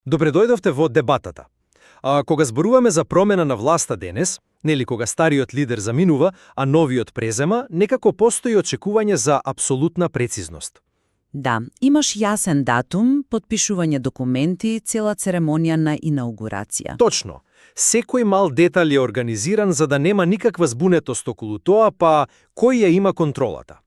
Добре дојдовте во дебатата. Кога зборуваме за промена на власта денес, нели кога стариот лидер заминува, а новиот презема, некако постои очекување за апсолутна прецизност. Да, имаш јасен датум, подпишување документи, цела церемонија на инаугурација. Точно. Секој мал детал е организиран за да нема никаква збунетост околу тоа, па кој ја има контролата.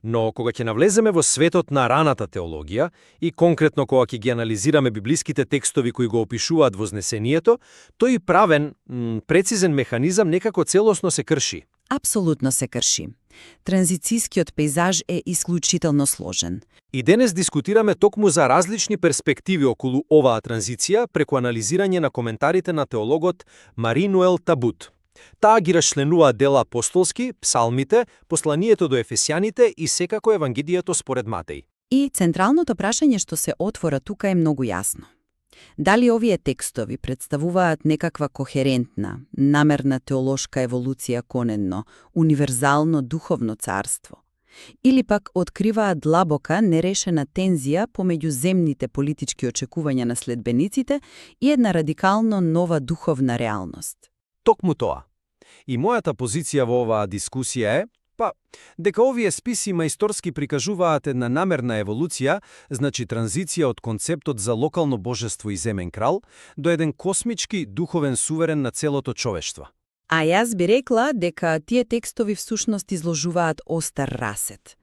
Но кога ќе навлеземе во светот на раната теологија и конкретно кога ќе ги анализираме библиските текстови кои го опишуваат вознесението, тој правен, прецизен механизам некако целосно се крши. Апсолутно се крши. Транзицијскиот пејзаж е исклучително сложен. И денес дискутираме токму за различни перспективи околу оваа транзиција преку анализирање на коментарите на теологот Маринуел Табут. Таа ги расчленува дела апостолски, псалмите, посланието до ефесјаните и секако Евангелието според Матеј. И централното прашање што се отвора тука е многу јасно. Дали овие текстови представуваат некаква кохерентна, намерна теолошка еволуција кон едно универзално духовно царство? Или пак откриваат длабока нерешена тензија помеѓу земните политички очекувања на следбениците и една радикално нова духовна реалност? Токму тоа. И мојата позиција во оваа дискусија е, дека овие списи мајсторски прикажуваат една намерна еволуција, значи транзиција од концептот за локално божество и земен крал, до еден космички духовен суверен на целото човештво. А јас би рекла дека тие текстови всушност изложуваат остар расет.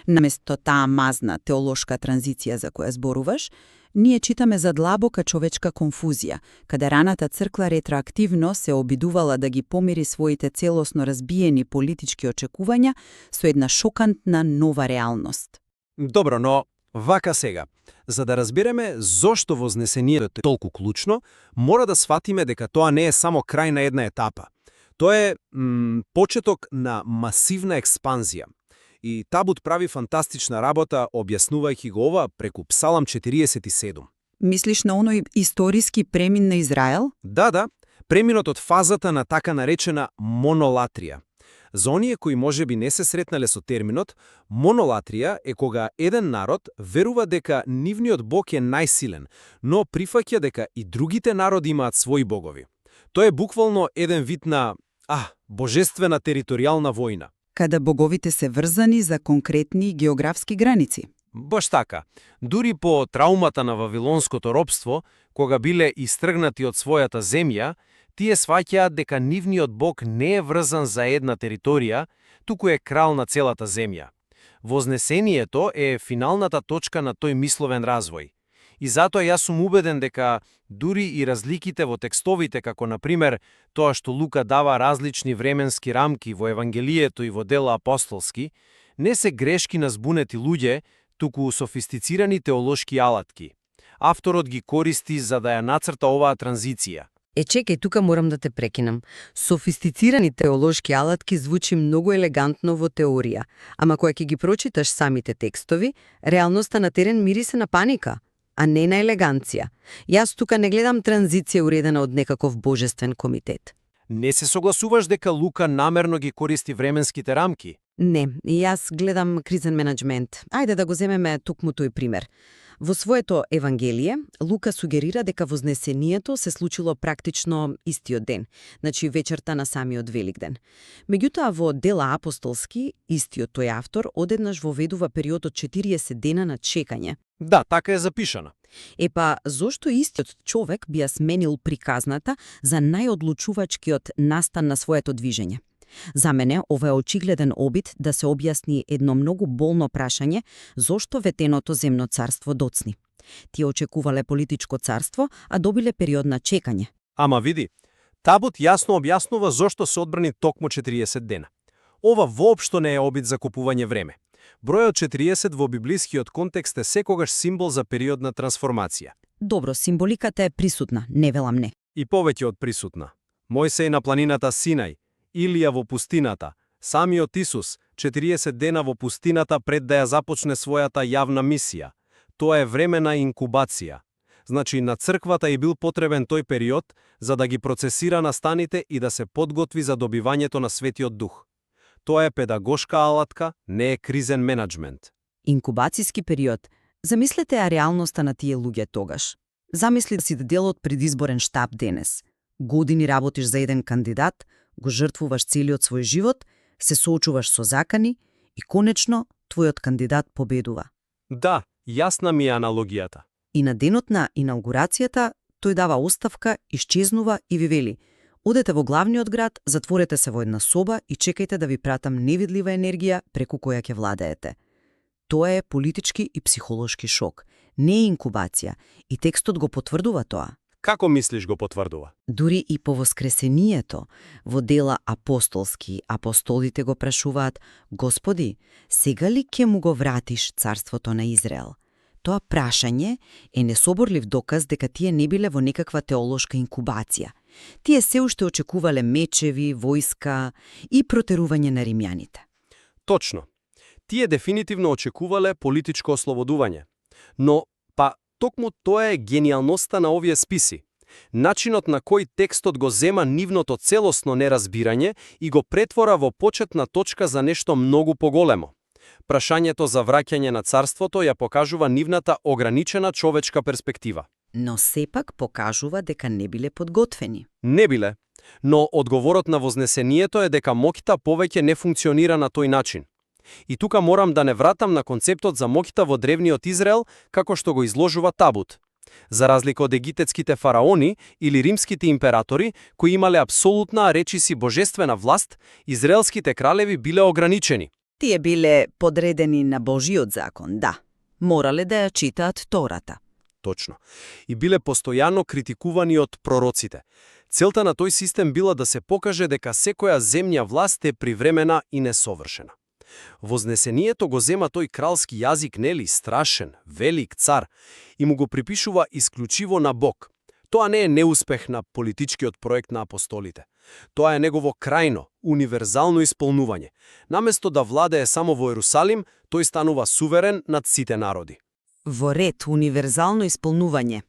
Наместо таа мазна теолошка транзиција за која зборуваш, ние читаме за длабока човечка конфузија, каде раната црква ретроактивно се обидувала да ги помири своите целосно разбиени политички очекувања со една шокантна нова реалност. Добро, но вака сега. За да разбереме зошто вознесението е толку клучно, мора да сватиме дека тоа не е само крај на една етапа. Тоа е почеток на масивна експанзија. И Табут прави фантастична работа објаснувајќи го ова преку Псалам 47. Мислиш на оној историски премин на Израел? Да, преминот од фазата на така наречена монолатрија. За оние кои можеби не се сретнале со терминот, монолатрија е кога еден народ верува дека нивниот бог е најсилен, но прифаќа дека и другите народи имаат своји богови. Тоа е буквално еден вид на божествена територијална војна. Каде боговите се врзани за конкретни географски граници. Баш така. Дури по траумата на вавилонското робство, кога биле истргнати од својата земја, тие сваќаат дека нивниот бог не е врзан за една територија, туку е крал на целата земја. Вознесението е финалната точка на тој мисловен развој. И затоа јас сум убеден дека дури и разликите во текстовите, како например тоа што Лука дава различни временски рамки во Евангелието и во дела апостолски, не се грешки на збунети луѓе, туку софистицирани теолошки алатки. Авторот ги користи за да ја нацрта оваа транзиција. Чекај, тука морам да те прекинам. Софистицирани теолошки алатки звучи многу елегантно во теорија, ама кога ќе ги прочиташ самите текстови, реалноста на терен мирисе на паника, а не на елеганција. Јас тука не гледам транзиција уредена од некаков божествен комитет. Не се согласуваш дека Лука намерно ги користи временските рамки? Не, и јас гледам кризен менеджмент. Ајде да го земеме токму тој пример. Во своето Евангелие, Лука сугерира дека вознесението се случило практично истиот ден, значи вечерта на самиот Великден. Меѓутоа, во дела апостолски, истиот тој автор одеднаш воведува период од 40 дена на чекање. Да, така е запишано. Зошто истиот човек би ја сменил приказната за најодлучувачкиот настан на своето движење? За мене, ова е очигледен обид да се објасни едно многу болно прашање зошто ветеното земно царство доцни. Тие очекувале политичко царство, а добиле период на чекање. Ама види, Табут јасно објаснува зошто се одбрани токму 40 дена. Ова воопшто не е обид за купување време. Бројот 40 во библискиот контекст е секогаш символ за период на трансформација. Добро, символиката е присутна, не велам не. И повеќе од присутна. Мојсеј на планината Синај, Илија во пустината, самиот Исус, 40 дена во пустината пред да ја започне својата јавна мисија. Тоа е време на инкубација. Значи, на црквата и бил потребен тој период за да ги процесира настаните и да се подготви за добивањето на Светиот Дух. Тоа е педагошка алатка, не е кризен менеджмент. Инкубацијски период. Замислете ја реалноста на тие луѓе тогаш. Замисли да си дел од предизборен штаб денес. Години работиш за еден кандидат, го жртвуваш целиот свој живот, се соочуваш со закани и конечно твојот кандидат победува. Да, јасна ми е аналогијата. И на денот на инаугурацијата тој дава оставка, исчезнува и ви вели: одете во главниот град, затворете се во една соба и чекајте да ви пратам невидлива енергија преку која ќе владеете. Тоа е политички и психолошки шок, не е инкубација, и текстот го потврдува тоа. Како мислиш го потврдува? Дури и по воскресението, во дела апостолски, апостолите го прашуваат: Господи, сега ли ќе му го вратиш царството на Израел? Тоа прашање е несоборлив доказ дека тие не биле во некаква теолошка инкубација. Тие се уште очекувале мечеви, војска и протерување на римјаните. Точно. Тие дефинитивно очекувале политичко ослободување. Но, токму тоа е гениалноста на овие списи. Начинот на кој текстот го зема нивното целосно неразбирање и го претвора во почетна точка за нешто многу поголемо. Прашањето за враќање на царството ја покажува нивната ограничена човечка перспектива. Но сепак покажува дека не биле подготвени. Не биле, но одговорот на вознесението е дека моќта повеќе не функционира на тој начин. И тука морам да не вратам на концептот за моќта во древниот Израел, како што го изложува Табут. За разлика од египетските фараони или римските императори, кои имале апсолутна, речиси божествена власт, израелските кралеви биле ограничени. Тие биле подредени на Божиот закон, да. Морале да ја читаат Тората. Точно. И биле постојано критикувани од пророците. Целта на тој систем била да се покаже дека секоја земја власт е привремена и несовршена. Вознесението го зема тој кралски јазик, нели, страшен, велик цар, и му го припишува исклучиво на Бог. Тоа не е неуспех на политичкиот проект на апостолите. Тоа е негово крајно, универзално исполнување. Наместо да владее само во Ерусалим, тој станува суверен над сите народи. Во ред, универзално исполнување.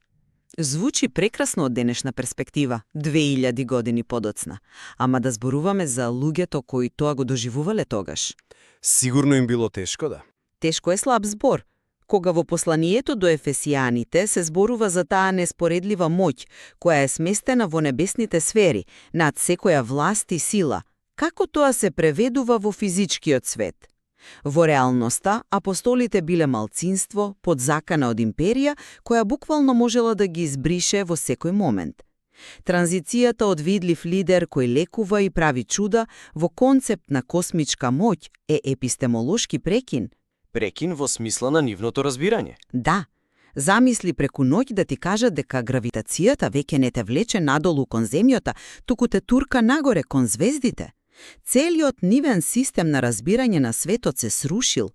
Звучи прекрасно од денешна перспектива, 2000 години подоцна. Ама да зборуваме за луѓето кои тоа го доживувале тогаш. Сигурно им било тешко, да. Тешко е слаб збор. Кога во посланието до ефесијаните се зборува за таа неспоредлива моќ, која е сместена во небесните сфери, над секоја власт и сила, како тоа се преведува во физичкиот свет? Во реалноста, апостолите биле малцинство, под закана од империја, која буквално можела да ги избрише во секој момент. Транзицијата од видлив лидер кој лекува и прави чуда во концепт на космичка моќ е епистемолошки прекин. Прекин во смисла на нивното разбирање. Да, замисли преку ноќ да ти кажат дека гравитацијата веќе не те влече надолу кон земјата, туку те турка нагоре кон звездите. Целиот нивен систем на разбирање на светот се срушил.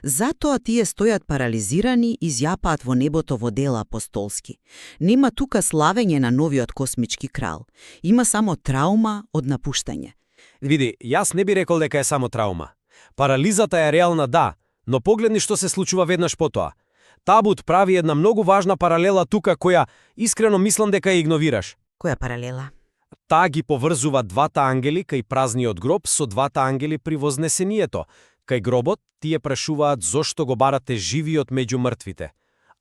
Затоа тие стојат парализирани и изјапаат во небото во дела апостолски. Нема тука славење на новиот космички крал. Има само траума од напуштање. Види, јас не би рекол дека е само траума. Парализата е реална, да, но погледни што се случува веднаш потоа. Табут прави една многу важна паралела тука која искрено мислам дека ја игнорираш. Која паралела? Таа ги поврзува двата ангели кај празниот гроб со двата ангели при вознесението. Кај гробот тие прашуваат зошто го барате живиот меѓу мртвите.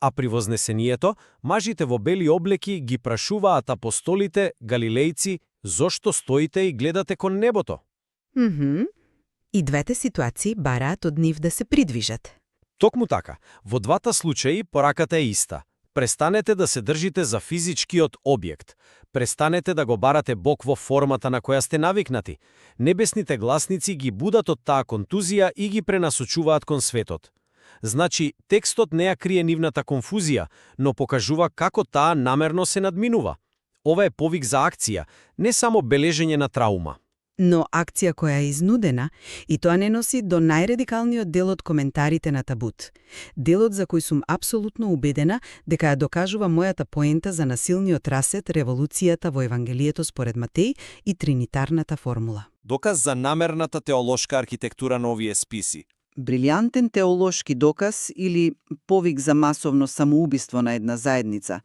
А при вознесението, мажите во бели облеки ги прашуваат апостолите, галилејци, зошто стоите и гледате кон небото? И двете ситуации бараат од нив да се придвижат. Токму така, во двата случаи пораката е иста. Престанете да се држите за физичкиот објект. Престанете да го барате Бог во формата на која сте навикнати. Небесните гласници ги будат од таа контузија и ги пренасочуваат кон светот. Значи, текстот не ја крие нивната конфузија, но покажува како таа намерно се надминува. Ова е повик за акција, не само бележење на траума. Но акција која е изнудена, и тоа не носи до најрадикалниот дел од коментарите на Табут. Делот за кој сум апсолутно убедена дека ја докажува мојата поента за насилниот расет, револуцијата во Евангелието според Матеј и тринитарната формула. Доказ за намерната теолошка архитектура на овие списи. Брилјантен теолошки доказ или повик за масовно самоубиство на една заедница,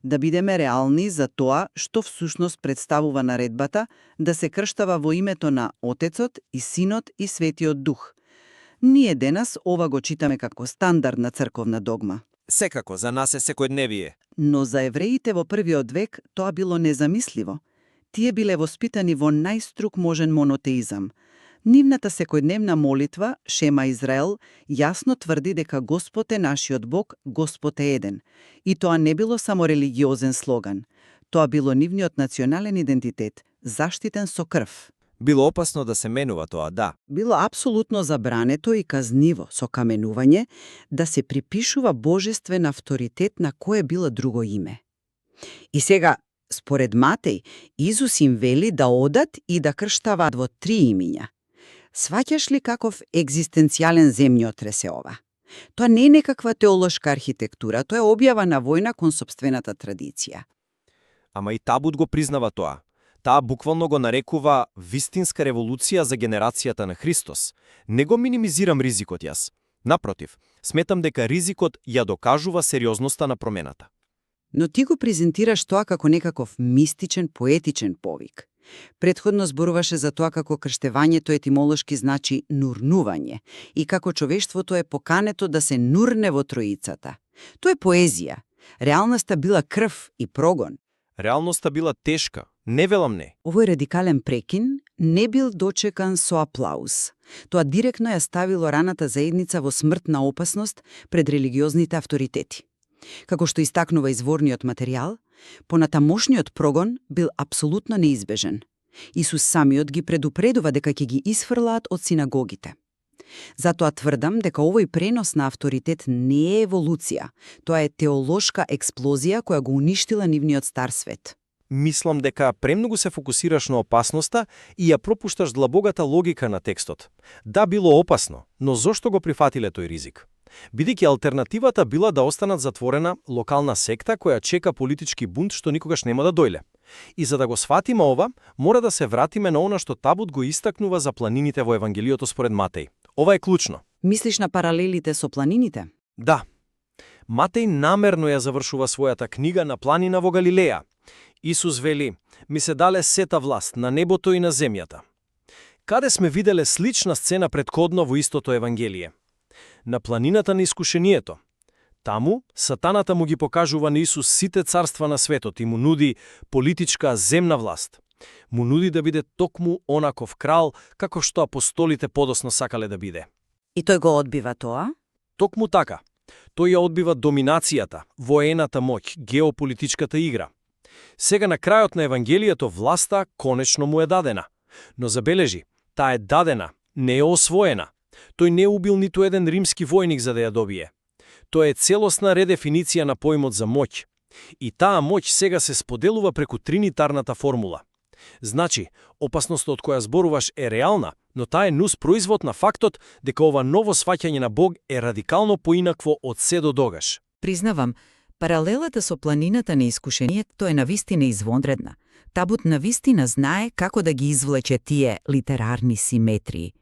да бидеме реални за тоа што всушност представува наредбата да се крштава во името на Отецот и Синот и Светиот Дух. Ние денес ова го читаме како стандардна црковна догма. Секако, за нас е секојдневие. Но за евреите во првиот век тоа било незамисливо. Тие биле воспитани во најструк можен монотеизам. Нивната секојдневна молитва, Шема Израел, јасно тврди дека Господ е нашиот Бог, Господ е еден. И тоа не било само религиозен слоган. Тоа било нивниот национален идентитет, заштитен со крв. Било опасно да се менува тоа, да. Било апсолутно забрането и казниво со каменување да се припишува божествен авторитет на кое било друго име. И сега, според Матеј, Изус им вели да одат и да крштаваат во 3 имиња. Сваќаш ли каков екзистенцијален земјотрес е ова? Тоа не е некаква теолошка архитектура, тоа е објава на војна кон сопствената традиција. Ама и Табут го признава тоа. Таа буквално го нарекува вистинска револуција за генерацијата на Христос. Не го минимизирам ризикот јас. Напротив, сметам дека ризикот ја докажува сериозноста на промената. Но ти го презентираш тоа како некаков мистичен, поетичен повик. Претходно зборуваше за тоа како крштевањето етимолошки значи нурнување и како човештвото е покането да се нурне во троицата. Тоа е поезија. Реалноста била крв и прогон. Реалноста била тешка, не велам не. Овој радикален прекин не бил дочекан со аплауз. Тоа директно ја ставило раната заедница во смртна опасност пред религиозните авторитети. Како што истакнува изворниот материјал, понатамошниот прогон бил апсолутно неизбежен. Исус самиот ги предупредува дека ќе ги исфрлаат од синагогите. Затоа тврдам дека овој пренос на авторитет не е еволуција, тоа е теолошка експлозија која го уништила нивниот стар свет. Мислам дека премногу се фокусираш на опасноста и ја пропушташ длабогата логика на текстот. Да, било опасно, но зошто го прифатиле тој ризик? Бидејќи алтернативата била да останат затворена локална секта која чека политички бунт што никогаш нема да дојде. И за да го сватиме ова, мора да се вратиме на она што Табут го истакнува за планините во Евангелието според Матеј. Ова е клучно. Мислиш на паралелите со планините? Да. Матеј намерно ја завршува својата книга на планина во Галилеја. Исус вели: "Ми се дале сета власт на небото и на земјата." Каде сме виделе слична сцена претходно во истото Евангелие? На планината на искушението. Таму, сатаната му ги покажува на Исус сите царства на светот и му нуди политичка земна власт. Му нуди да биде токму онаков крал, како што апостолите подосно сакале да биде. И тој го одбива тоа? Токму така. Тој ја одбива доминацијата, воената моќ, геополитичката игра. Сега на крајот на Евангелието власта конечно му е дадена. Но забележи, таа е дадена, не е освоена. Тој не убил ниту еден римски војник за да ја добие. Тоа е целосна редефиниција на поимот за моќ. И таа моќ сега се споделува преку тринитарната формула. Значи, опасноста од која зборуваш е реална, но таа е нус производ на фактот дека ова ново сваќање на Бог е радикално поинакво од се до тогаш. Признавам, паралелата со планината на искушението е навистина извонредна. Табут навистина знае како да ги извлече тие литерарни симетрии.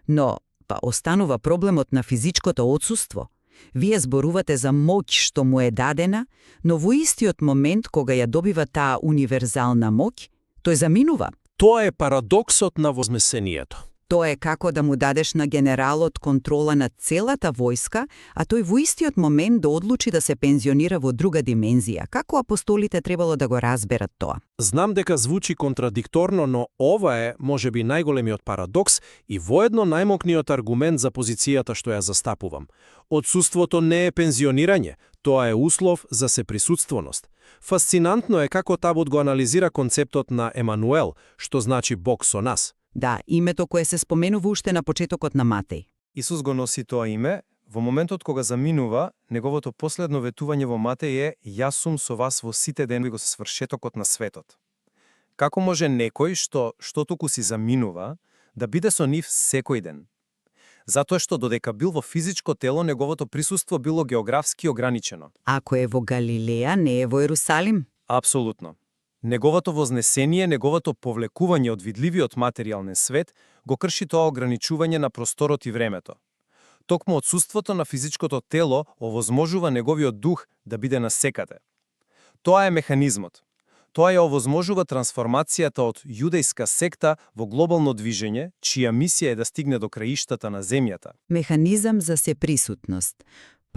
Но, па останува проблемот на физичкото отсуство. Вие зборувате за моќ што му е дадена, но во истиот момент кога ја добива таа универзална моќ, тој заминува. Тоа е парадоксот на вознесението. Тоа е како да му дадеш на генералот контрола над целата војска, а тој во истиот момент да одлучи да се пензионира во друга димензија. Како апостолите требало да го разберат тоа? Знам дека звучи контрадикторно, но ова е, можеби, најголемиот парадокс и воедно најмокниот аргумент за позицијата што ја застапувам. Отсуството не е пензионирање, тоа е услов за сеприсуственост. Фасцинантно е како Табут го анализира концептот на Емануел, што значи Бог со нас. Да, името кое се споменува уште на почетокот на Матеј. Исус го носи тоа име, во моментот кога заминува, неговото последно ветување во Матеј е "Јас сум со вас во сите денови го свршетокот на светот." Како може некој што туку си заминува, да биде со нив секој ден? Затоа што додека бил во физичко тело, неговото присуство било географски ограничено. Ако е во Галилеја, не е во Ерусалим. Апсолутно. Неговото вознесение, неговото повлекување од видливиот материјален свет го крши тоа ограничување на просторот и времето. Токму отсуството на физичкото тело овозможува неговиот дух да биде насекаде. Тоа е механизмот. Тоа ја овозможува трансформацијата од јудејска секта во глобално движење, чија мисија е да стигне до краиштата на земјата. Механизам за сеприсутност.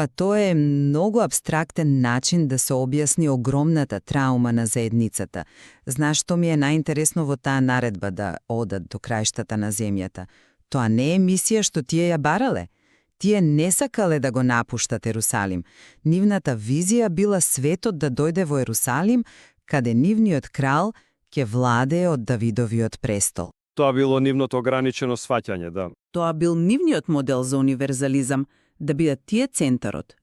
Па тоа е многу абстрактен начин да се објасни огромната траума на заедницата. Знаеш што ми е најинтересно во таа наредба да одат до крајштата на земјата? Тоа не е мисија што тие ја барале. Тие не сакале да го напуштат Ерусалим. Нивната визија била светот да дојде во Ерусалим, каде нивниот крал ќе владее од Давидовиот престол. Тоа било нивното ограничено сваќање, да. Тоа бил нивниот модел за универзализам, да бидат тие центарот.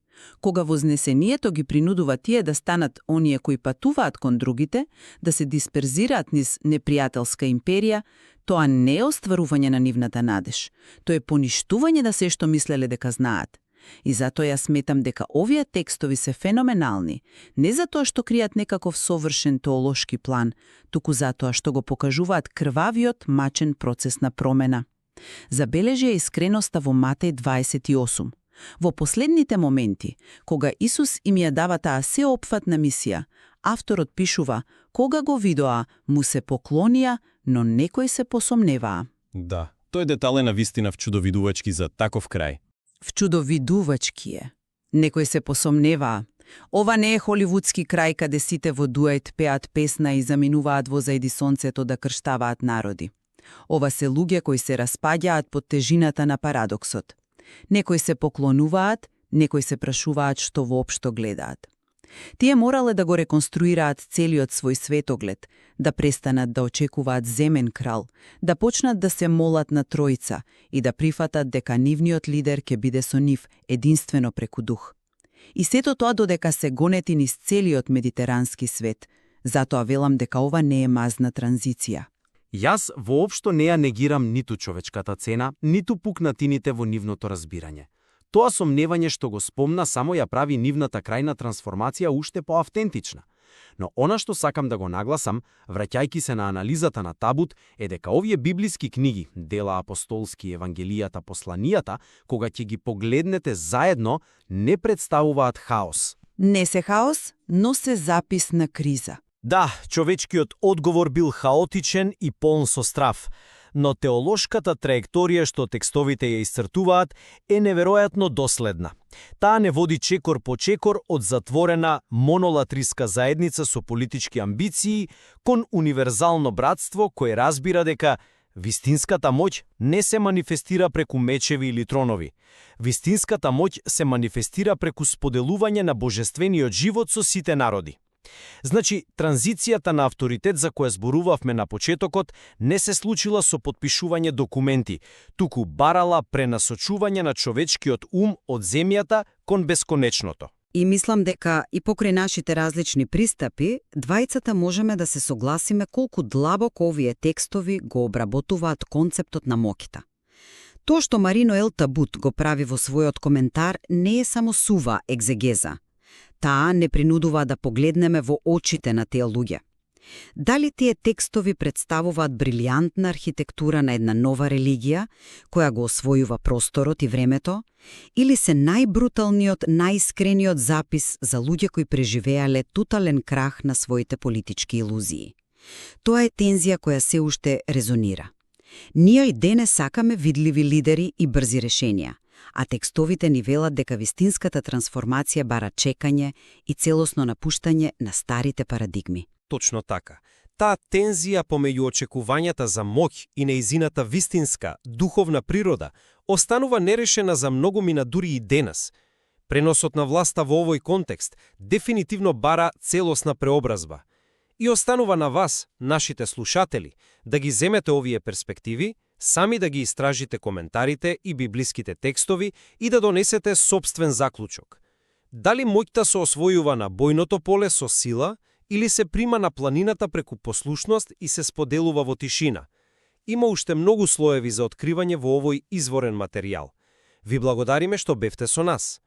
Кога вознесението ги принудува тие да станат оние кои патуваат кон другите, да се дисперзираат низ непријателска империја, тоа не е остварување на нивната надеж. Тоа е поништување на се што мислеле дека знаат. И затоа ја сметам дека овие текстови се феноменални, не затоа што кријат некаков совршен теолошки план, туку затоа што го покажуваат крвавиот мачен процес на промена. Забележи ја искреноста во Матеј 28. Во последните моменти, кога Исус им ја дава таа сеопфатна мисија, авторот пишува: кога го видоа, му се поклонија, но некои се посомневаа. Да, тој детал е навистина вчудовидувачки за таков крај. Вчудовидувачки е. Некои се посомневаа. Ова не е холивудски крај каде сите во дует пеат песна и заминуваат во зајди сонцето да крштаваат народи. Ова се луѓе кои се распаѓаат под тежината на парадоксот. Некои се поклонуваат, некои се прашуваат што воопшто гледаат. Тие морале да го реконструираат целиот свој светоглед, да престанат да очекуваат земен крал, да почнат да се молат на Тројца и да прифатат дека нивниот лидер ќе биде со нив единствено преку дух. И сето тоа додека се гонети низ целиот медитерански свет, затоа велам дека ова не е мазна транзиција. Јас воопшто не ја негирам ниту човечката цена, ниту пукнатините во нивното разбирање. Тоа сомневање што го спомна само ја прави нивната крајна трансформација уште поавтентична. Но она што сакам да го нагласам, враќајки се на анализата на Табут, е дека овие библиски книги, дела апостолски, евангелијата, посланијата, кога ќе ги погледнете заедно, не представуваат хаос. Не се хаос, но се запис на криза. Да, човечкиот одговор бил хаотичен и полн со страв, но теолошката траекторија што текстовите ја исцртуваат е неверојатно доследна. Таа не води чекор по чекор од затворена монолатриска заедница со политички амбиции кон универзално братство кое разбира дека вистинската моќ не се манифестира преку мечеви или тронови. Вистинската моќ се манифестира преку споделување на божествениот живот со сите народи. Значи, транзицијата на авторитет за која зборувавме на почетокот не се случила со подпишување документи, туку барала пренасочување на човечкиот ум од земјата кон бесконечното. И мислам дека и покрај нашите различни пристапи, двајцата можеме да се согласиме колку длабоко овие текстови го обработуваат концептот на моќта. Тоа што Марино Ел Табут го прави во својот коментар не е само сува екзегеза. Таа не принудува да погледнеме во очите на тие луѓе. Дали тие текстови представуваат брилијантна архитектура на една нова религија, која го освојува просторот и времето, или се најбруталниот, најискрениот запис за луѓе кои преживеале тотален крах на своите политички илузии? Тоа е тензија која се уште резонира. Ние и денес сакаме видливи лидери и брзи решенија, а текстовите ни велат дека вистинската трансформација бара чекање и целосно напуштање на старите парадигми. Точно така. Таа тензија помеѓу очекувањата за моќ и неизината вистинска, духовна природа останува нерешена за многумина дури и денес. Преносот на власта во овој контекст дефинитивно бара целосна преобразба. И останува на вас, нашите слушатели, да ги земете овие перспективи, сами да ги истражите коментарите и библиските текстови и да донесете сопствен заклучок. Дали моќта се освојува на бојното поле со сила или се прима на планината преку послушност и се споделува во тишина? Има уште многу слоеви за откривање во овој изворен материјал. Ви благодариме што бевте со нас.